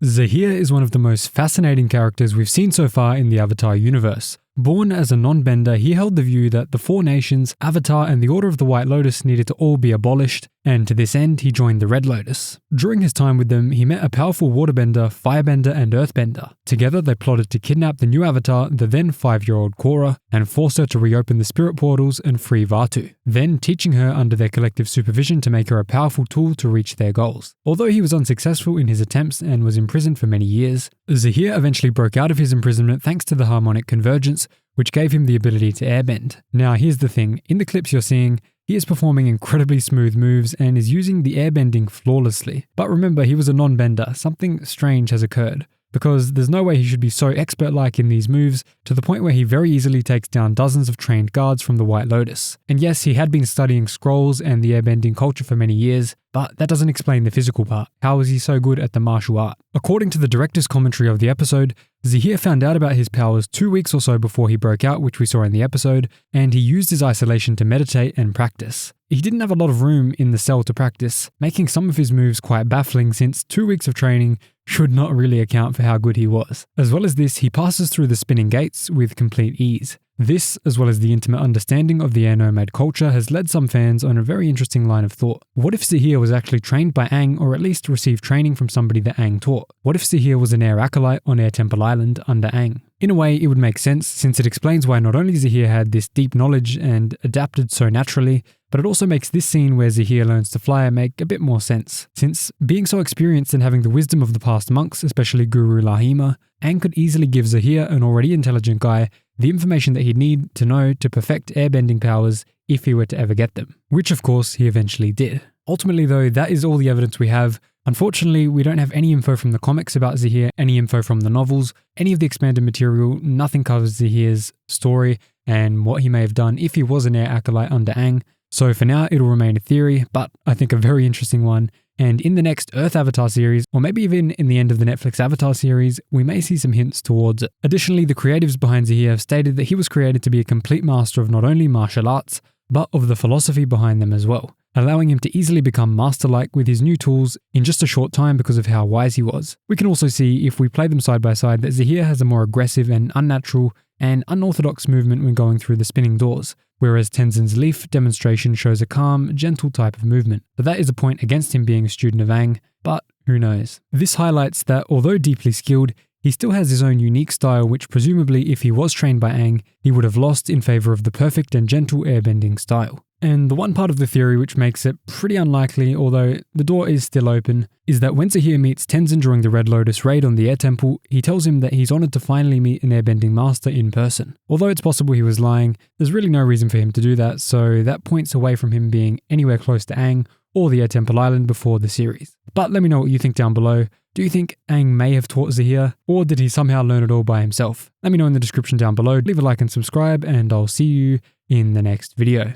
Zaheer is one of the most fascinating characters we've seen so far in the Avatar universe. Born as a non-bender, he held the view that the four nations, Avatar and the Order of the White Lotus needed to all be abolished, and to this end he joined the Red Lotus. During his time with them, he met a powerful waterbender, firebender and earthbender. Together they plotted to kidnap the new Avatar, the then 5-year-old Korra, and force her to reopen the spirit portals and free Vatuu, then teaching her under their collective supervision to make her a powerful tool to reach their goals. Although he was unsuccessful in his attempts and was imprisoned for many years, Zaheer eventually broke out of his imprisonment thanks to the Harmonic Convergence, which gave him the ability to airbend. Now here's the thing, in the clips you're seeing, he is performing incredibly smooth moves and is using the airbending flawlessly. But remember, he was a non-bender, something strange has occurred, because there's no way he should be so expert-like in these moves to the point where he very easily takes down dozens of trained guards from the White Lotus. And yes, he had been studying scrolls and the airbending culture for many years, but that doesn't explain the physical part. How is he so good at the martial art? According to the director's commentary of the episode, Zaheer found out about his powers 2 weeks or so before he broke out, which we saw in the episode, and he used his isolation to meditate and practice. He didn't have a lot of room in the cell to practice, making some of his moves quite baffling since 2 weeks of training should not really account for how good he was. As well as this, he passes through the spinning gates with complete ease. This, as well as the intimate understanding of the air nomad culture, has led some fans on a very interesting line of thought. What if Zaheer was actually trained by Aang, or at least received training from somebody that Aang taught? What if Zaheer was an air acolyte on Air Temple Island under Aang? In a way, it would make sense since it explains why not only Zaheer had this deep knowledge and adapted so naturally, but it also makes this scene where Zaheer learns to fly make a bit more sense. Since being so experienced and having the wisdom of the past monks, especially Guru Lahima, Aang could easily give Zaheer, an already intelligent guy, the information that he'd need to know to perfect airbending powers if he were to ever get them. Which of course he eventually did. Ultimately though, that is all the evidence we have. Unfortunately, we don't have any info from the comics about Zaheer, any info from the novels, any of the expanded material, nothing covers Zaheer's story and what he may have done if he was an air acolyte under Aang. So for now, it'll remain a theory, but I think a very interesting one. And in the next Earth Avatar series, or maybe even in the end of the Netflix Avatar series, we may see some hints towards it. Additionally, the creatives behind Zaheer have stated that he was created to be a complete master of not only martial arts, but of the philosophy behind them as well, allowing him to easily become master-like with his new tools in just a short time because of how wise he was. We can also see, if we play them side by side, that Zaheer has a more aggressive and unnatural and unorthodox movement when going through the spinning doors, whereas Tenzin's leaf demonstration shows a calm, gentle type of movement. But that is a point against him being a student of Aang, but who knows. This highlights that although deeply skilled, he still has his own unique style which presumably if he was trained by Aang, he would have lost in favour of the perfect and gentle airbending style. And the one part of the theory which makes it pretty unlikely, although the door is still open, is that when Zaheer meets Tenzin during the Red Lotus raid on the Air Temple, he tells him that he's honoured to finally meet an airbending master in person. Although it's possible he was lying, there's really no reason for him to do that, so that points away from him being anywhere close to Aang or the Air Temple Island before the series. But let me know what you think down below. Do you think Aang may have taught Zaheer, or did he somehow learn it all by himself? Let me know in the description down below, leave a like and subscribe, and I'll see you in the next video.